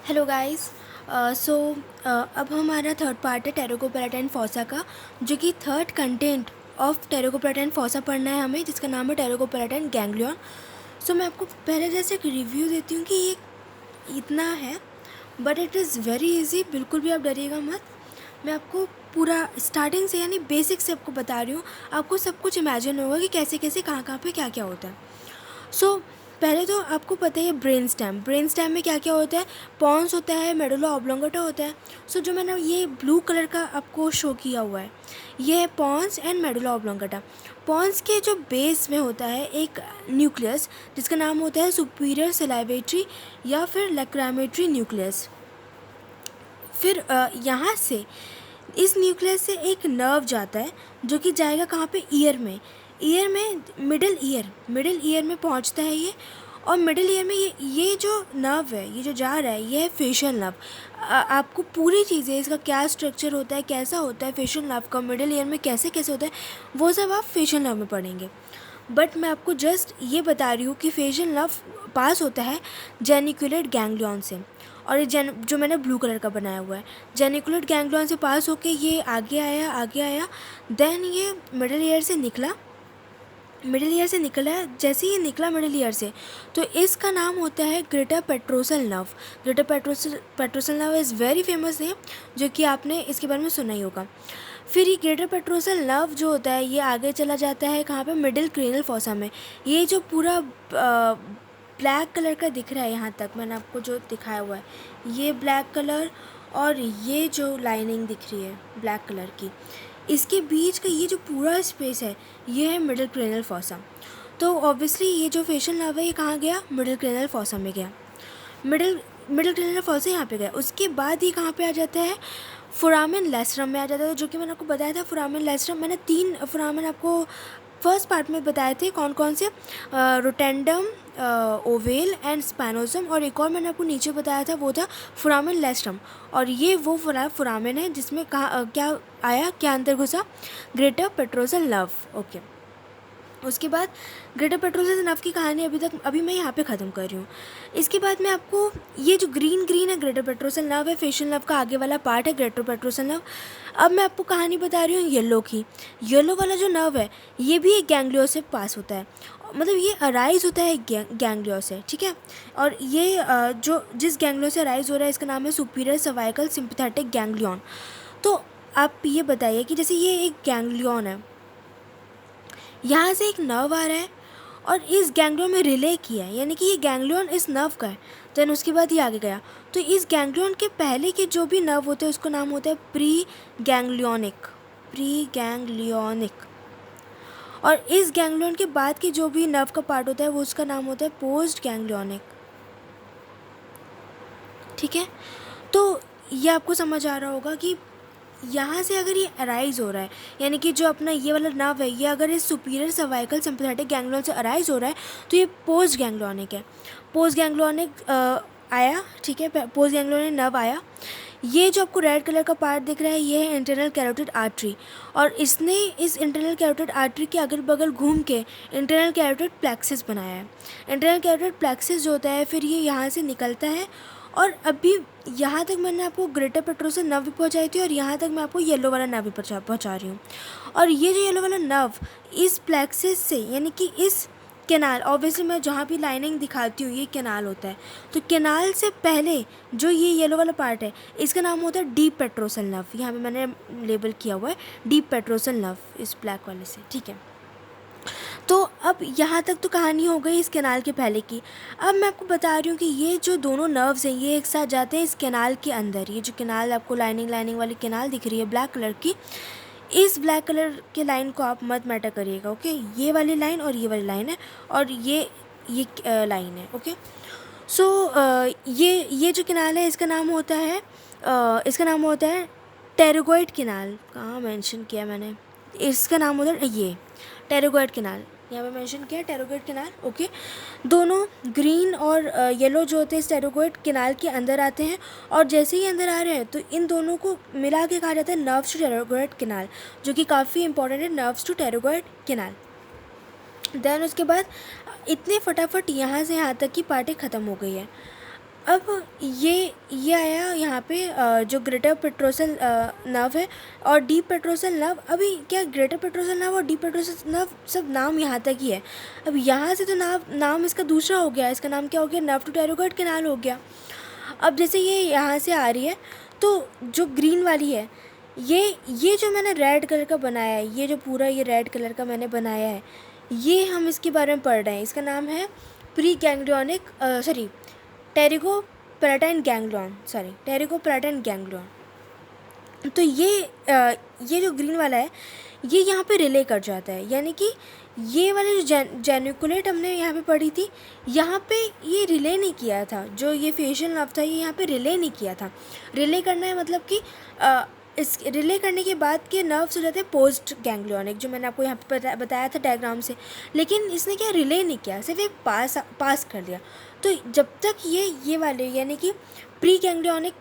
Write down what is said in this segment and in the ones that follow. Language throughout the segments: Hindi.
Hello guys. सो अब हमारा थर्ड पार्ट है टेरोकोपेराटाइन फॉसा का, जो कि थर्ड कंटेंट ऑफ टेरोकोपेराटाइन फॉसा पढ़ना है हमें, जिसका नाम है टेरोकोपेराटाइन गैंग्लियन। सो मैं आपको पहले जैसे एक रिव्यू देती हूँ कि ये इतना है, but it is very easy. बिल्कुल भी आप डरिएगा मत। मैं आपको पूरा स्टार्टिंग से यानी बेसिक से आपको बता रही हूँ। आपको सब कुछ इमेजिन होगा कि कैसे कैसे कहाँ पे क्या क्या होता है। सो पहले तो आपको पता है ब्रेन स्टेम में क्या क्या होता है। पॉन्स होता है, मेडुला ऑब्लोंगेटा होता है। सो जो मैंने ये ब्लू कलर का आपको शो किया हुआ है, ये है pons and medulla oblongata. Pons के जो बेस में होता है एक न्यूक्लियस, जिसका नाम होता है सुपीरियर सलाइवेटरी या फिर लैक्रामेटरी न्यूक्लियस। फिर यहाँ से इस न्यूक्लियस से एक नर्व जाता है, जो कि जाएगा कहाँ पे, ईयर में मिडिल ईयर में पहुँचता है ये। और मिडिल ईयर में ये जो नर्व है, ये जो जा रहा है, ये है फेशियल नर्व। आपको पूरी चीज़ें, इसका क्या स्ट्रक्चर होता है, कैसा होता है फेशियल नर्व का, मिडिल ईयर में कैसे कैसे होता है, वो सब आप फेशियल नर्व में पढ़ेंगे। बट मैं आपको जस्ट ये बता रही हूँ कि फेशियल नर्व पास होता है जेनिकुलेट गैंग्लियन से। और ये जो मैंने ब्लू कलर का बनाया हुआ है, जेनिकुलेट गैंग्लियन से पास होके ये आगे आया। देन ये मिडिल ईयर से निकला। जैसे ये निकला मिडिल ईयर से, तो इसका नाम होता है greater petrosal nerve. Greater petrosal nerve is very famous name, जो कि आपने इसके बारे में सुना ही होगा। फिर ये ग्रेटर पेट्रोसल नर्व जो होता है, ये आगे चला जाता है कहाँ पे, मिडिल क्रेनियल फॉसा में। ये जो पूरा ब्लैक कलर का दिख रहा है, यहाँ तक मैंने आपको जो दिखाया हुआ है, ये ब्लैक कलर, और ये जो लाइनिंग दिख रही है ब्लैक कलर की, इसके बीच का ये जो पूरा स्पेस है, ये है मिडिल क्रेनियल फॉसा। तो ऑब्वियसली ये जो फेशियल नर्व है, ये कहाँ गया, मिडिल क्रेनियल फॉसा में गया। मिडिल क्रेनियल फॉसा यहाँ पे गया। उसके बाद ये कहाँ पे आ जाता है, फोरामेन लेस्ट्रम में आ जाता है, जो कि मैंने आपको बताया था। फोरामेन लेस्ट्रम, मैंने 3 फोरामेन आपको फर्स्ट पार्ट में बताए थे, कौन कौन से, रोटेंडम, ओवेल एंड स्पाइनोसम, और एक और मैंने आपको नीचे बताया था, वो था फोरामेन लेस्ट्रम। और ये वो फोरामेन है जिसमें क्या आया, क्या अंदर घुसा, ग्रेटर पेट्रोसल नर्व। ओके। उसके बाद ग्रेटर पेट्रोसल नर्व की कहानी अभी मैं यहाँ पे ख़त्म कर रही हूँ। इसके बाद मैं आपको ये जो ग्रीन है, ग्रेटर पेट्रोसल नर्व है, फेशियल नर्व का आगे वाला पार्ट है ग्रेटर पेट्रोसल नर्व। अब मैं आपको कहानी बता रही हूँ येलो की। येलो वाला जो नर्व है, ये भी एक गैंग्लियो से पास होता है, मतलब ये अराइज होता है गैंग्लियो से, ठीक है। और ये जो जिस गैंग्लियो से अराइज हो रहा है, इसका नाम है सुपीरियर सर्वाइकल सिंपैथेटिक गैंग्लियन। तो आप ये बताइए कि जैसे ये एक गैंग्लियन है, यहाँ से एक नर्व आ रहा है और इस गैंग्लियन में रिले किया है, यानी कि ये गैंग्लियन इस नर्व का है। देन उसके बाद ये आगे गया, तो इस गैंग्लियन के पहले के जो भी नर्व होते हैं, उसका नाम होता है प्री गैंग्लियनिक। और इस गैंग्लियन के बाद के जो भी नर्व का पार्ट होता है, वो उसका नाम होता है पोस्ट गैंग्लियनिक, ठीक है। तो ये आपको समझ आ रहा होगा कि यहाँ से अगर ये अराइज हो रहा है, यानी कि जो अपना ये वाला नर्व है, ये अगर इस सुपीरियर सर्वाइकल सिंपैथेटिक गैंग्लियन से अराइज हो रहा है, तो ये पोस्ट गैंग्लियनिक है। पोस्ट गैंग्लियनिक आया, ठीक है, पोस्ट गैंग्लियनिक नर्व आया। ये जो आपको रेड कलर का पार्ट दिख रहा है, ये है इंटरनल कैरोटिड आर्टरी, और इसने इस इंटरनल कैरोटिड आर्टरी के अगल बगल घूम के इंटरनल कैरोटिड प्लेक्सिस बनाया है। इंटरनल कैरोटिड प्लेक्सिस जो होता है, फिर ये यहाँ से निकलता है। और अभी यहाँ तक मैंने आपको ग्रेटर पेट्रोसल नर्व भी पहुँचाई थी, और यहाँ तक मैं आपको येलो वाला नर्व भी पहुँचा रही हूँ। और ये जो येलो वाला नर्व इस प्लेक्सिस से, यानी कि इस कैनाल, ऑब्वियसली मैं जहाँ भी लाइनिंग दिखाती हूँ, ये कैनाल होता है, तो कैनाल से पहले जो ये येलो वाला पार्ट है, इसका नाम होता है डीप पेट्रोसल नर्व। यहाँ पे मैंने लेबल किया हुआ है डीप पेट्रोसल नर्व इस ब्लैक वाले से, ठीक है। तो अब यहाँ तक तो कहानी हो गई इस कैनाल के पहले की। अब मैं आपको बता रही हूँ कि ये जो दोनों नर्व्स हैं, ये एक साथ जाते हैं इस कैनाल के अंदर। ये जो कैनाल आपको लाइनिंग वाली कैनाल दिख रही है ब्लैक कलर की, इस ब्लैक कलर के लाइन को आप मत मैटर करिएगा, ओके। ये वाली लाइन और ये वाली लाइन है, और ये लाइन है, ओके। सो ये जो कैनाल है, इसका नाम होता है टेरोगोइड कैनाल। कहाँ मेंशन किया मैंने, इसका नाम होता है ये टेरोगोइड कैनाल, यहाँ पे मेंशन किया है टेरोगोइड कैनाल, ओके। दोनों ग्रीन और येलो जो होते हैं इस टेरोगोइड कैनाल के अंदर आते हैं, और जैसे ही अंदर आ रहे हैं, तो इन दोनों को मिला के कहा जाता है नर्व्स टू टेरोगोइड कैनाल, जो कि काफ़ी इंपॉर्टेंट है, नर्व्स टू टेरोगोइड कैनाल। देन उसके बाद इतने फटाफट यहाँ से यहाँ तक की पार्टी ख़त्म हो गई है। अब ये आया यहाँ पे जो ग्रेटर पेट्रोसल नर्व है और डीप पेट्रोसल नर्व। अभी क्या ग्रेटर पेट्रोसल नर्व और डीप पेट्रोसल नर्व सब नाम यहाँ तक ही है। अब यहाँ से तो नाम इसका दूसरा हो गया, इसका नाम क्या हो गया, नर्व टू टेरोगॉइड कैनाल हो गया। अब जैसे ये यहाँ से आ रही है तो जो ग्रीन वाली है ये जो मैंने रेड कलर का बनाया है, ये जो पूरा ये रेड कलर का मैंने बनाया है, ये हम इसके बारे में पढ़ रहे हैं। इसका नाम है प्री गैंग्लियोनिक टेरिकोपेलाटाइन गैंग्लियन। तो ये जो ग्रीन वाला है ये यहाँ पे रिले कर जाता है, यानी कि ये वाले जो जेनिकुलेट हमने यहाँ पे पढ़ी थी, यहाँ पे ये रिले नहीं किया था। जो ये फेशियल नर्व था ये यहाँ पे रिले नहीं किया था। रिले करना है मतलब कि इस रिले करने के बाद के नर्व्स हो जाते हैं पोस्ट गैंग्लियोनिक, जो मैंने आपको यहाँ पे बताया था डायग्राम से। लेकिन इसने क्या रिले नहीं किया, सिर्फ एक पास कर दिया। तो जब तक ये वाले यानी कि प्री गैंग्लियोनिक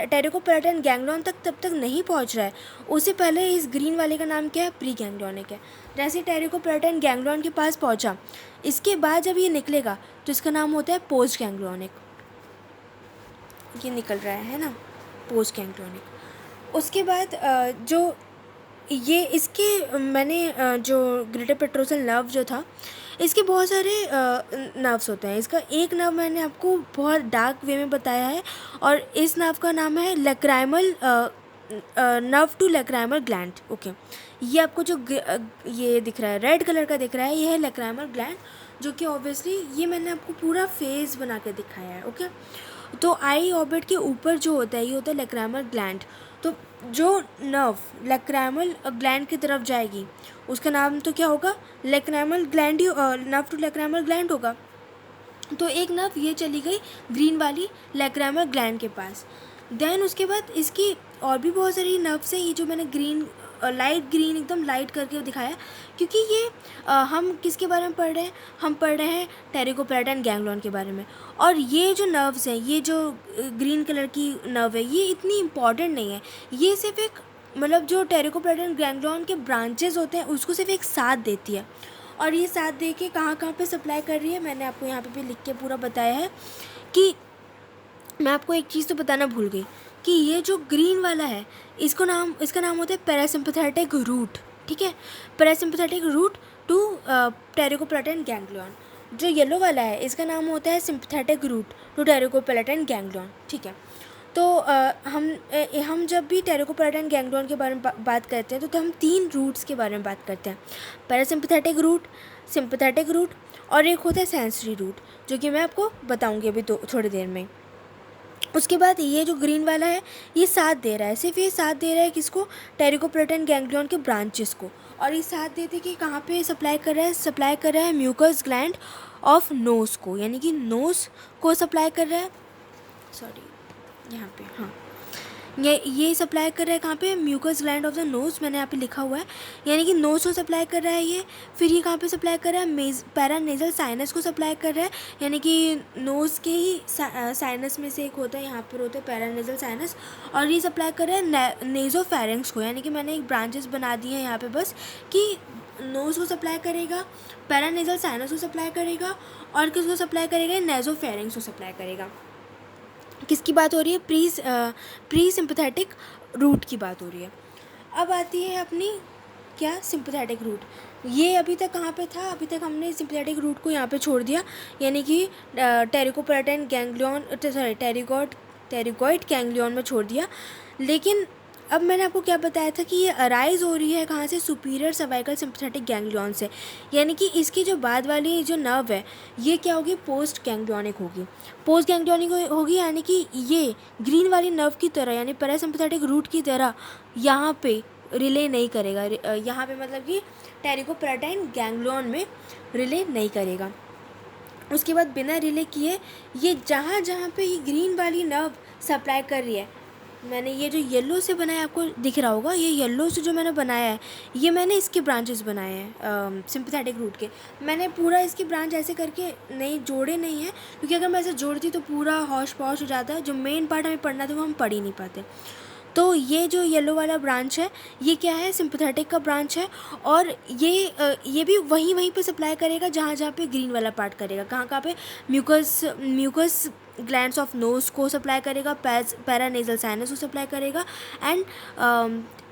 टेरिकोपेलाटाइन गैंग्लियन तब तक नहीं पहुँच रहा है, उससे पहले इस ग्रीन वाले का नाम क्या है, प्री गैंग्लियोनिक है। जैसे टेरिकोपेलाटाइन गैंग्लियन के पास पहुँचा, इसके बाद जब ये निकलेगा तो इसका नाम होता है पोस्ट गैंग्लियोनिक। ये निकल रहा है ना, पोस्ट गैंग्लियोनिक। उसके बाद जो ये इसके मैंने जो ग्रेटर पेट्रोसल नर्व जो था, इसके बहुत सारे नर्व्स होते हैं। इसका एक नर्व मैंने आपको बहुत डार्क वे में बताया है और इस नर्व का नाम है lacrimal nerve to lacrimal gland. Okay, ये आपको जो ये दिख रहा है रेड कलर का दिख रहा है, ये है लैक्राइमल ग्लैंड, जो कि ऑब्वियसली ये मैंने आपको पूरा फेस बना के दिखाया है। ओके, तो आई ऑर्बिट के ऊपर जो होता है ये होता है लैक्राइमल ग्लैंड। तो जो नर्व लैक्राइमल ग्लैंड की तरफ जाएगी उसका नाम तो क्या होगा, लैक्राइमल ग्लैंड ही, नर्व टू लैक्राइमल ग्लैंड होगा। तो एक नर्व ये चली गई ग्रीन वाली लैक्राइमल ग्लैंड के पास। देन उसके बाद इसकी और भी बहुत सारी नर्व्स हैं, ये जो मैंने ग्रीन लाइट ग्रीन एकदम लाइट करके दिखाया, क्योंकि ये हम किसके बारे में पढ़ रहे हैं, हम पढ़ रहे हैं टेरिकोपेलाटाइन गैंग्लियन के बारे में। और ये जो नर्व्स हैं, ये जो ग्रीन कलर की नर्व है, ये इतनी इम्पॉर्टेंट नहीं है। ये सिर्फ एक मतलब जो टेरिकोपेलाटाइन गैंग्लियन के ब्रांचेस होते हैं उसको सिर्फ एक साथ देती है। और ये साथ दे के कहाँ पे सप्लाई कर रही है, मैंने आपको यहाँ पे भी लिख के पूरा बताया है। कि मैं आपको एक चीज़ तो बताना भूल गई कि ये जो ग्रीन वाला है इसका नाम होता है पैरासिम्पैथेटिक रूट। ठीक है, parasympathetic root to pterygopalatine ganglion. जो येलो वाला है इसका नाम होता है sympathetic root to pterygopalatine ganglion. ठीक है, तो हम जब भी टेरिकोपेलाटाइन गैंग्लियन के बारे में बात करते हैं तो हम 3 रूट्स के बारे में बात करते हैं, पैरासिम्पैथेटिक रूट, सिम्पैथेटिक रूट और एक होता है सेंसरी रूट, जो कि मैं आपको बताऊंगी अभी थोड़ी देर में। उसके बाद ये जो ग्रीन वाला है ये साथ दे रहा है, सिर्फ ये साथ दे रहा है किसको, टेरिकोपेलाटाइन गैंग्लियन के ब्रांचेस को। और ये साथ देते कि कहाँ पे सप्लाई कर रहा है म्यूकस ग्लैंड ऑफ नोज़ को, यानी कि नोज़ को सप्लाई कर रहा है, सॉरी यहाँ पे, हाँ ये सप्लाई कर रहा है कहाँ पे, mucous gland of the nose, मैंने यहाँ पे लिखा हुआ है, यानी कि नोज़ को सप्लाई कर रहा है ये। फिर ये कहाँ पे सप्लाई कर रहा है, पैरानेजल साइनस को सप्लाई कर रहा है, यानी कि नोज़ के ही साइनस में से एक होता है, यहाँ पर होता है पैरानेजल साइनस। और ये सप्लाई कर रहा है नेज़ोफेरिंक्स को, यानी कि मैंने एक ब्रांचेस बना दी है यहाँ पर बस, कि नोज़ को सप्लाई करेगा, पैरानेजल साइनस को सप्लाई करेगा और किसको सप्लाई करेगा, नेज़ोफेरिंक्स को सप्लाई करेगा। किसकी बात हो रही है, प्री सिंपैथेटिक रूट की बात हो रही है। अब आती है अपनी क्या, सिंपैथेटिक रूट। ये अभी तक कहाँ पे था, अभी तक हमने सिंपैथेटिक रूट को यहाँ पे छोड़ दिया, यानी कि टेरिकोपेलाटाइन गैंग्लियन टेरिगॉइड गैंग्लियन में छोड़ दिया। लेकिन अब मैंने आपको क्या बताया था कि ये अराइज हो रही है कहाँ से, सुपीरियर सर्वाइकल सिंपैथेटिक गैंग्लियन से, यानी कि इसकी जो बाद वाली जो नर्व है ये क्या होगी, पोस्ट गैंग्लियनिक होगी। पोस्ट गैंग्लियनिक होगी यानी कि ये ग्रीन वाली नर्व की तरह, यानी पैरासिम्पैथेटिक रूट की तरह यहाँ पे रिले नहीं करेगा, यहाँ पे मतलब कि टेरिकोपेलाटाइन गैंग्लियन में रिले नहीं करेगा। उसके बाद बिना रिले किए ये जहाँ पे ये ग्रीन वाली नर्व सप्लाई कर रही है, मैंने ये जो येलो से बनाया आपको दिख रहा होगा, ये येलो से जो मैंने बनाया है ये मैंने इसके ब्रांचेस बनाए हैं सिंपैथेटिक रूट के। मैंने पूरा इसके ब्रांच ऐसे करके नहीं जोड़े नहीं हैं, क्योंकि अगर मैं ऐसे जोड़ती तो पूरा हौश पौश हो जाता है, जो मेन पार्ट हमें पढ़ना था वो हम पढ़ ही नहीं पाते। तो ये जो येलो वाला ब्रांच है ये क्या है, सिंपैथेटिक का ब्रांच है, और ये भी वहीं पे सप्लाई करेगा जहाँ पे ग्रीन वाला पार्ट करेगा। कहाँ पे, म्यूकस ग्लैंड्स ऑफ नोज को सप्लाई करेगा, पैरानेजल साइनस को सप्लाई करेगा, एंड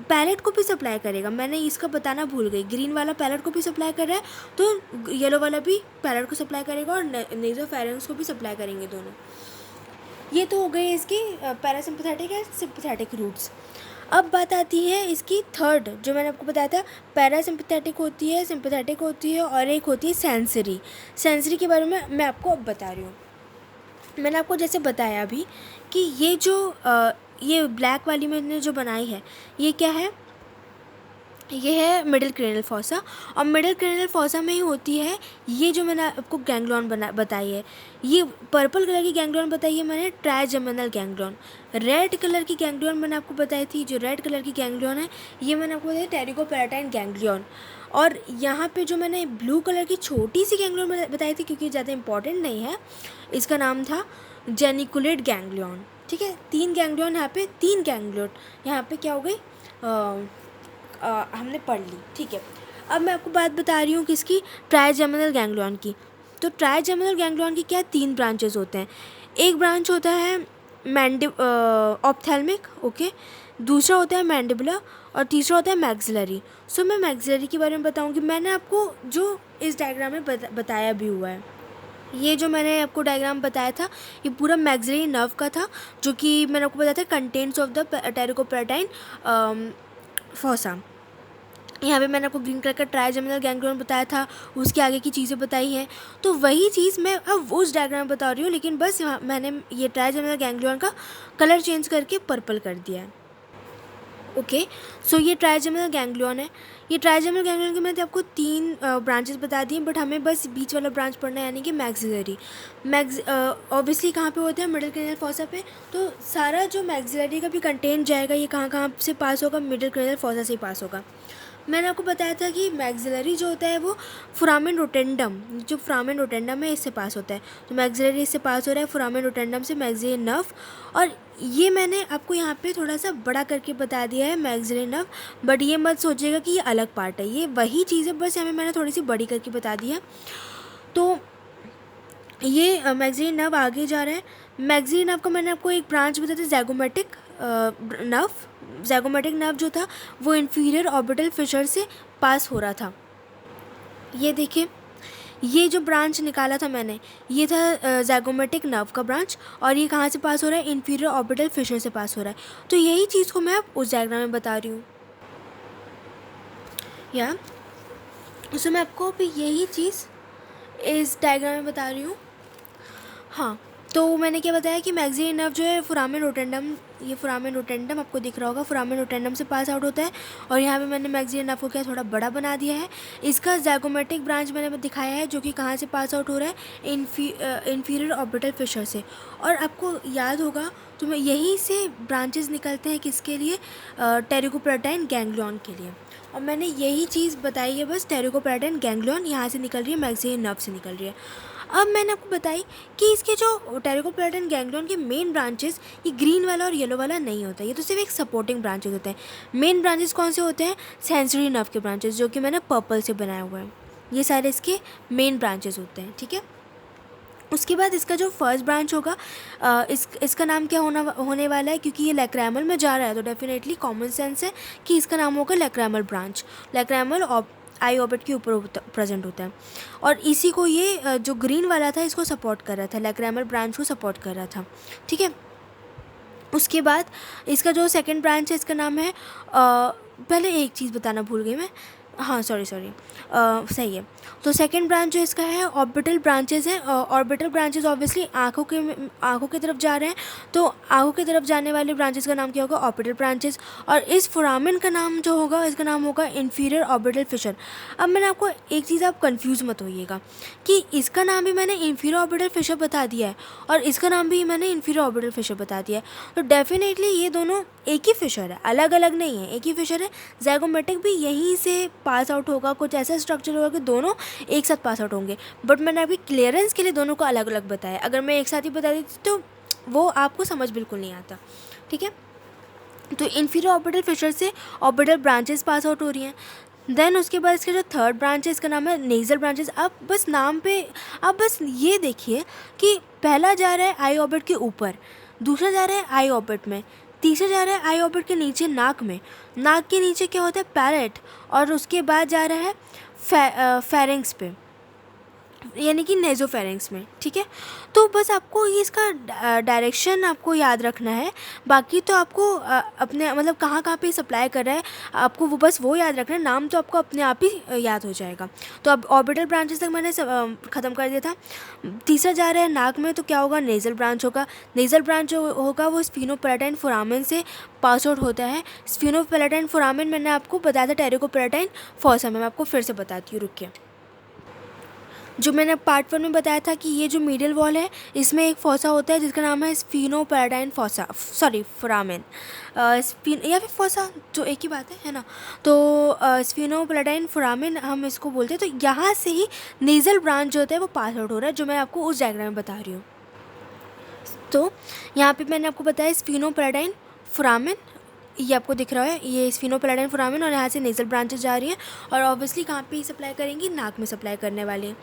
पैलेट को भी सप्लाई करेगा। मैंने इसका बताना भूल गई, ग्रीन वाला पैलेट को भी सप्लाई कर रहा है, तो येलो वाला भी पैलेट को सप्लाई करेगा और नेजोफेरेंक्स को भी सप्लाई करेंगे दोनों। ये तो हो गई इसकी पैरासिम्पथेटिक एंड सिम्पथेटिक रूट्स। अब बात आती है इसकी थर्ड, जो मैंने आपको बताया था, पैरासिम्पथेटिक होती है, सिम्पथेटिक होती है, और एक होती है सेंसरी। सेंसरी के बारे में मैं आपको अब बता रही हूँ। मैंने आपको जैसे बताया अभी कि ये जो ये ब्लैक वाली मैंने जो बनाई है, ये क्या है, ये है मिडिल क्रेनियल फॉसा, और मिडिल क्रेनियल फॉसा में ही होती है ये जो मैंने आपको गैंग्लियन बताई है। ये पर्पल कलर की गैंग्लियन बताई है मैंने, ट्राइजेमिनल गैंग्लियन। रेड कलर की गैंग्लियन मैंने आपको बताई थी, जो रेड कलर की गैंग्लियन है ये मैंने आपको बताई टेरिकोपैराटाइन गैंग्लियन। और यहाँ पे जो मैंने ब्लू कलर की छोटी सी गैंग्लियन बताई थी, क्योंकि ज़्यादा इंपॉर्टेंट नहीं है, इसका नाम था जेनिकुलेट गैंग्लियन। ठीक है, 3 गैंग्लियन यहाँ पे, 3 गैंग्लियन यहाँ पे क्या हो गई, हमने पढ़ ली। ठीक है, अब मैं आपको बात बता रही हूँ किसकी, ट्राइजेमिनल गैंग्लियन की। तो ट्राइजेमिनल गैंग्लियन की क्या 3 ब्रांचेस होते हैं। एक ब्रांच होता है ऑप्थेल्मिक, ओके, दूसरा होता है मैंडिबुलर, और तीसरा होता है मैक्सिलरी। सो मैं मैक्सिलरी के बारे में बताऊँगी। मैंने आपको जो इस डायग्राम में बताया भी हुआ है, ये जो मैंने आपको डायग्राम बताया था ये पूरा मैक्सिलरी नर्व का था, जो कि मैंने आपको बताया था कंटेंट्स ऑफ द टेरिकोपैराटाइन फॉसा। यहाँ पे मैंने आपको ग्रीन कलर का ट्राइजेमिनल गैंग्लियन बताया था, उसके आगे की चीज़ें बताई हैं। तो वही चीज़ मैं अब उस डायग्राम में बता रही हूँ, लेकिन बस यहाँ मैंने ये ट्राइजेमिनल गैंग्लियन का कलर चेंज करके पर्पल कर दिया है। ओके, सो ये ट्राइजेमिनल गैंग्लियन है। ये ट्राइजेमिनल गैंग्लियन के मैंने आपको 3 ब्रांचेस बता दिए, बट हमें बस बीच वाला ब्रांच पढ़ना है, यानी कि मैक्सिलरी। ऑब्वियसली कहाँ पे होता है, मिडिल क्रेनियल फॉसा पे। तो सारा जो मैक्सिलरी का भी कंटेंट जाएगा, ये कहाँ कहाँ से पास होगा, मिडिल क्रेनियल फॉसा से ही पास होगा। मैंने आपको बताया था कि मैक्सिलरी जो होता है वो फोरामेन रोटेंडम, जो फोरामेन रोटेंडम है इससे पास होता है। तो मैक्सिलरी इससे पास हो रहा है, फोरामेन रोटेंडम से मैक्सिलरी नर्व। और ये मैंने आपको यहाँ पे थोड़ा सा बड़ा करके बता दिया है मैक्सिलरी नर्व, बट ये मत सोचिएगा कि ये अलग पार्ट है, ये वही चीज़ है, बस यहाँ पे मैंने थोड़ी सी बड़ी करके बता दी है। तो ये मैक्सिलरी नर्व आगे जा रहा है। मैक्सिलरी नर्व का मैंने आपको एक ब्रांच बताया था, ज़ैगोमेटिक नर्व। ज़ैगोमेटिक नर्व जो था वो इंफीरियर ऑर्बिटल फिशर से पास हो रहा था। ये देखिए, ये जो ब्रांच निकाला था मैंने, ये था ज़ैगोमेटिक नर्व का ब्रांच, और ये कहाँ से पास हो रहा है, इंफीरियर ऑर्बिटल फिशर से पास हो रहा है। तो यही चीज़ को मैं अब उस डायग्राम में बता रही हूँ, या उसमें मैं आपको भी यही चीज़ इस डायग्राम में बता रही हूँ। हाँ, तो मैंने क्या बताया कि मैक्सिलरी नर्व जो है फोरामेन रोटेंडम, ये फोरामेन रोटेंडम आपको दिख रहा होगा, फोरामेन रोटेंडम से पास आउट होता है। और यहाँ पे मैंने मैक्सिलरी नर्व को क्या थोड़ा बड़ा बना दिया है। इसका ज़ैगोमेटिक ब्रांच मैंने दिखाया है, जो कि कहाँ से पास आउट हो रहा है, इंफीरियर ऑर्बिटल फिशर से। और आपको याद होगा तो मैं यहीं से ब्रांचेस निकलते हैं किसके लिए, टेरिकोपैराटाइन गैंग्लियन के लिए। और मैंने यही चीज़ बताई है, बस टेरिकोपैराटाइन गैंग्लियन यहाँ से निकल रही है, मैक्सिलरी नर्व से निकल रही है। अब मैंने आपको बताई कि इसके जो टेरिकोपैराटाइन गैंग्लियन के मेन ब्रांचेस ये ग्रीन वाला और येलो वाला नहीं होता, ये तो सिर्फ एक सपोर्टिंग ब्रांचेस होते हैं। मेन ब्रांचेस कौन से होते हैं, सेंसरी नर्व के ब्रांचेस, जो कि मैंने पर्पल से बनाया हुआ है। ये सारे इसके मेन ब्रांचेस होते हैं। ठीक है, उसके बाद इसका जो फर्स्ट ब्रांच होगा, इसका नाम क्या होने वाला है, क्योंकि ये लैक्रेमल में जा रहा है तो डेफिनेटली कॉमन सेंस है कि इसका नाम होगा लैक्रेमल ब्रांच। लैक्रेमल आई ऑर्बिट के ऊपर प्रेजेंट होता है, और इसी को ये जो ग्रीन वाला था इसको सपोर्ट कर रहा था, लैक्रेमल ब्रांच को सपोर्ट कर रहा था। ठीक है, उसके बाद इसका जो सेकंड ब्रांच है इसका नाम है, पहले एक चीज़ बताना भूल गई मैं, हाँ सॉरी सही है। तो सेकंड ब्रांच जो इसका है ऑर्बिटल ब्रांचेस हैं। ऑर्बिटल ब्रांचेस ऑब्वियसली आँखों की तरफ जा रहे हैं, तो आँखों की तरफ जाने वाले ब्रांचेस का नाम क्या होगा, ऑर्बिटल ब्रांचेस। और इस फोरामेन का नाम जो होगा, इसका नाम होगा इंफीरियर ऑर्बिटल फिशर। अब मैंने आपको एक चीज़, आप कंफ्यूज मत होइएगा कि इसका नाम भी मैंने इंफीरियर ऑर्बिटल फिशर बता दिया है और इसका नाम भी मैंने इंफीरियर ऑर्बिटल फिशर बता दिया है। तो डेफिनेटली ये दोनों एक ही फिशर है, अलग अलग नहीं है, एक ही फिशर है। ज़ैगोमेटिक भी यहीं से पास आउट होगा, कुछ ऐसा स्ट्रक्चर होगा कि दोनों एक साथ पास आउट होंगे, बट मैंने आपकी क्लियरेंस के लिए दोनों को अलग अलग बताया। अगर मैं एक साथ ही बता देती तो वो आपको समझ बिल्कुल नहीं आता। ठीक है, तो इंफीरियर ऑर्बिटल फिशर से ऑर्बिटल ब्रांचेस पास आउट हो रही हैं। देन उसके बाद इसका जो थर्ड ब्रांच है इसका नाम है नेज़ल ब्रांचेस। आप बस नाम पे आप बस ये देखिए कि पहला जा रहा है आई ऑर्बिट के ऊपर, दूसरा जा रहा है आई ऑर्बिट में, तीसरा जा रहा है आई ऑर्बिट के नीचे नाक में, नाक के नीचे क्या होता है पैलेट, और उसके बाद जा रहा है फेरेंक्स पे, यानी कि नेज़ोफेरेंक्स में। ठीक है, तो बस आपको ये इसका डायरेक्शन आपको याद रखना है, बाकी तो आपको अपने मतलब कहाँ कहाँ पे सप्लाई कर रहा है आपको वो बस वो याद रखना है, नाम तो आपको अपने आप ही याद हो जाएगा। तो अब ऑर्बिटल ब्रांचेस तक मैंने ख़त्म कर दिया था। तीसरा जा रहा है नाक में, तो क्या होगा, नेज़ल ब्रांच होगा। नेज़ल ब्रांच जो होगा वो स्फीनोपैलेटाइन फोरामेन से पास आउट होता है। स्फीनोपैलेटाइन फोरामेन मैंने आपको बताया था टेरिकोपैलेटाइन फॉसा में, मैं आपको फिर से बताती हूँ, रुकिए। जो मैंने पार्ट 1 में बताया था कि ये जो मिडिल वॉल है इसमें एक फॉसा होता है जिसका नाम है स्फीनोपैलेटाइन फॉसा, सॉरी फोरामेन, स्फीन या फिर फॉसा जो एक ही बात है ना। तो स्फीनोपैलेटाइन फोरामेन हम इसको बोलते हैं। तो यहाँ से ही नेज़ल ब्रांच जो होता है वो पास आउट हो रहा है, जो मैं आपको उस डायग्राम में बता रही हूँ। तो यहाँ पे मैंने आपको बताया स्फीनोपैलेटाइन फोरामेन, ये आपको दिख रहा है, ये स्फीनोपैलेटाइन फोरामेन, और यहाँ से नेज़ल ब्रांचेस जा रही हैं और ऑब्वियसली कहाँ पे सप्लाई करेंगी, नाक में सप्लाई करने वाली है।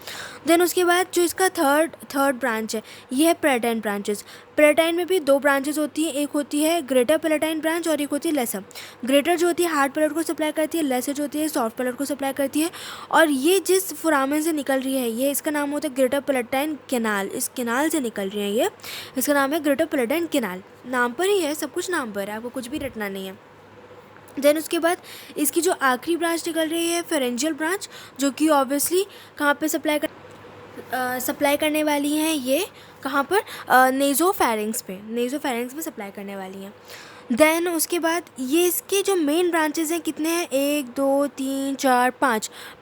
देन उसके बाद जो इसका थर्ड ब्रांच है ये है पैलेटाइन ब्रांचेस। पैलेटाइन में भी दो ब्रांचेस होती हैं, एक होती है ग्रेटर पैलेटाइन ब्रांच और एक होती है लेसर। ग्रेटर जो होती है हार्ड पैलेट को सप्लाई करती है, लेसर जो होती है सॉफ्ट पैलेट को सप्लाई करती है। और ये जिस फोरामेन से निकल रही है ये इसका नाम होता है ग्रेटर पैलेटाइन कैनाल, इस कैनाल से निकल रही है ये, इसका नाम है ग्रेटर पैलेटाइन कैनाल। नाम पर ही है, सब कुछ नाम पर है, आपको कुछ भी रटना नहीं है। देन उसके बाद इसकी जो आखिरी ब्रांच निकल रही है फेरेंजियल ब्रांच, जो कि ऑब्वियसली कहाँ पे सप्लाई करने वाली हैं, ये कहाँ पर, नेज़ोफेरेंक्स में सप्लाई करने वाली हैं। देन उसके बाद ये इसके जो मेन ब्रांचेस हैं कितने हैं, 1 2 3 4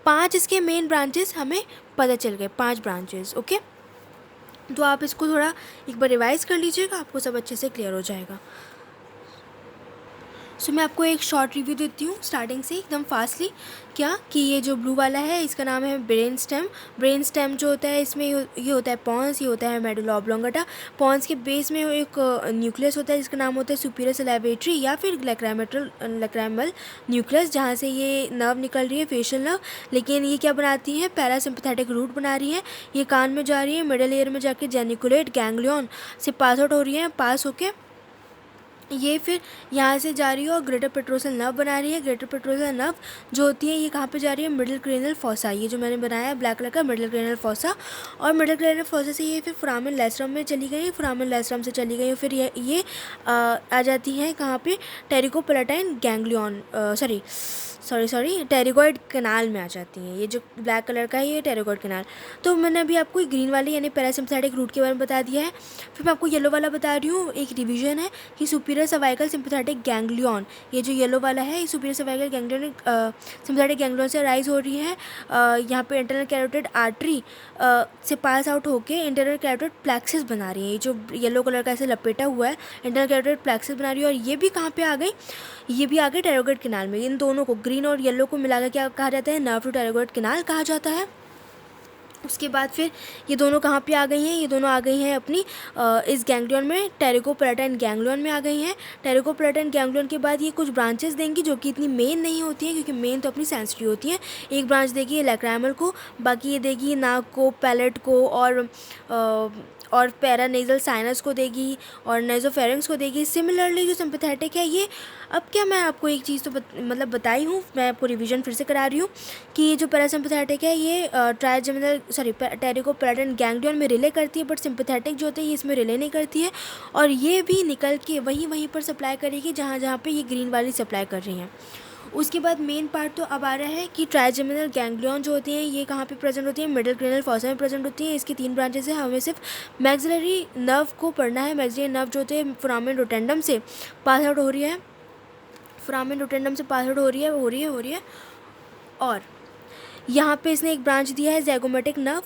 5 इसके मेन ब्रांचेस हमें पता चल गए, 5 ब्रांचेस। ओके, तो आप इसको थोड़ा एक बार रिवाइज़ कर लीजिएगा, आपको सब अच्छे से क्लियर हो जाएगा। सो मैं आपको एक शॉर्ट रिव्यू देती हूँ स्टार्टिंग से एकदम फास्टली। क्या कि ये जो ब्लू वाला है इसका नाम है ब्रेन स्टेम। ब्रेन स्टेम जो होता है इसमें ये होता है पॉन्स, ये होता है मेडुला ऑब्लोंगेटा। पॉन्स के बेस में एक न्यूक्लियस होता है जिसका नाम होता है सुपीरियर सैलिवेटरी या फिर लैक्राइमल न्यूक्लियस, जहाँ से ये नर्व निकल रही है, फेशियल नर्व। लेकिन ये क्या बनाती है, पैरासिम्पैथेटिक रूट बना रही है, ये कान में जा रही है, मिडल ईयर में जाके जेनिकुलेट गैंग्लियन से पास आउट हो रही है, पास होके ये फिर यहाँ से जा रही है और ग्रेटर पेट्रोसल नर्व बना रही है। ग्रेटर पेट्रोसल नर्व जो होती है ये कहाँ पे जा रही है, मिडिल क्रेनियल फॉसा, ये जो मैंने बनाया है ब्लैक कलर का, मिडिल क्रेनियल फॉसा। और मिडिल क्रेनियल फॉसा से ये फिर फोरामेन लेसरम में चली गई, फोरामेन लेसरम से चली गई, फिर ये आ जाती है कहाँ पे, टेरिकोपैलेटाइन गैंग्लियन, सॉरी टेरिगॉइड कैनाल में आ जाती हैं। ये जो ब्लैक कलर का है ये टेरिगॉइड कैनाल। तो मैंने अभी आपको ग्रीन वाली यानी पैरासिम्पैथेटिक रूट के बारे में बता दिया है। फिर मैं आपको येलो वाला बता रही हूँ, एक रिवीजन है कि सुपीरियर सर्वाइकल सिम्पैथेटिक गैंग्लियन, ये जो येलो वाला है ये superior cervical ganglion sympathetic ganglion से राइज हो रही है। यहाँ पे इंटरनल कैरोटिड आर्टरी से पास आउट होके इंटरनल कैरोटिड प्लेक्सिस बना रही है। ये जो येलो कलर का ऐसे लपेटा हुआ है इंटरनल कैरोटिड प्लेक्सिस बना रही है। और ये भी कहाँ पे आ गई, ये भी आ गई टेरिगॉइड कैनाल में। इन दोनों को, ग्रीन और येलो को मिलाकर क्या कहा जाता है, नर्व टू टेरिगॉइड कैनाल कहा जाता है। उसके बाद फिर ये दोनों कहाँ पे आ गई हैं, ये दोनों आ गई हैं अपनी इस गैंग्लियन में, टेरिकोपैलेटाइन गैंग्लियन में आ गई हैं। टेरिकोपैलेटाइन गैंग्लियन के बाद ये कुछ ब्रांचेस देंगी जो कि इतनी मेन नहीं होती हैं, क्योंकि मेन तो अपनी सेंसिटिव होती हैं। एक ब्रांच देगी लैक्राइमल को, बाकी ये देगी नाक को, पैलेट को, और पैरानेजल साइनस को देगी और नेजोफेरेंक्स को देगी। सिमिलरली जो सिंपैथेटिक है ये, अब क्या मैं आपको एक चीज़ तो बताई हूँ, मैं आपको रिवीजन फिर से करा रही हूँ कि ये जो पैरासिम्पैथेटिक है ये टेरिकोपैलेटाइन गैंग्लियन में रिले करती है, बट सिंपैथेटिक जो होती है ये इसमें रिले नहीं करती है। और ये भी निकल के वहीं पर सप्लाई करेगी जहाँ पे ये ग्रीन वाली सप्लाई कर रही हैं। उसके बाद मेन पार्ट तो अब आ रहा है कि ट्राइजेमिनल गैंग्लियन जो होती हैं ये कहाँ पे प्रेजेंट होती है, मिडिल क्रेनियल फॉसा में प्रेजेंट होती है। इसकी 3 ब्रांचेस हैं, हमें सिर्फ मैक्सिलरी नर्व को पढ़ना है। मैक्सिलरी नर्व जो होते हैं फोरामेन रोटेंडम से पास आउट हो रही है, फोरामेन रोटेंडम से पास आउट हो रही है। और यहाँ पे इसने एक ब्रांच दिया है ज़ैगोमेटिक नर्व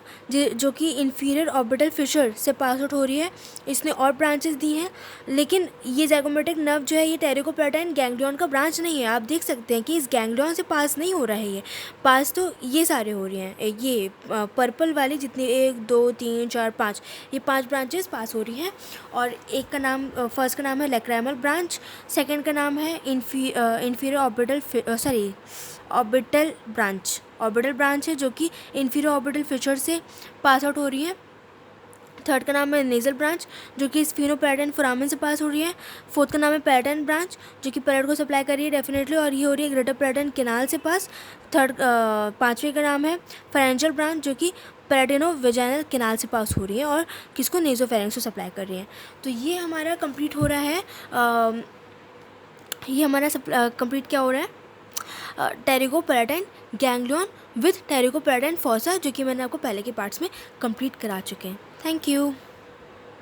जो कि इंफीरियर ऑर्बिटल फिशर से पास आउट हो रही है। इसने और ब्रांचेस दी हैं, लेकिन ये ज़ैगोमेटिक नर्व जो है ये टेरिकोपैलेटाइन गैंग्लियन का ब्रांच नहीं है। आप देख सकते हैं कि इस गैंग्लियन से पास नहीं हो रहा है, ये पास तो ये सारे हो रही हैं, ये पर्पल वाली जितनी 1 2 3 4 5 ये 5 ब्रांचेस पास हो रही हैं। और एक का नाम, फर्स्ट का नाम है लैक्राइमल ब्रांच, सेकेंड का नाम है इंफीरियर ऑर्बिटल ऑर्बिटल ब्रांच है जो कि इन्फीरियर ऑर्बिटल फिशर से पास आउट हो रही है। थर्ड का नाम है नेजल ब्रांच जो कि स्फीनोपैराटाइन फोरामेन से पास हो रही है। फोर्थ का नाम है पैराटाइन ब्रांच जो कि पैराट को सप्लाई कर रही है डेफिनेटली, और ये हो रही है ग्रेटर पैराटाइन कैनाल से पास। पाँचवें का नाम है फेरेंजियल ब्रांच जो कि पैराटाइनो वेजाइनल कैनाल से पास हो रही है और किसको, नेजोफेरेंक्स को सप्लाई कर रही है। तो ये हमारा कंप्लीट हो रहा है, ये हमारा कंप्लीट क्या हो रहा है, टेरिकोपैराटाइन गैंग्लियन विथ टेरिकोपैराटाइन फॉसा, जो कि मैंने आपको पहले के पार्ट्स में कंप्लीट करा चुके हैं। Thank you.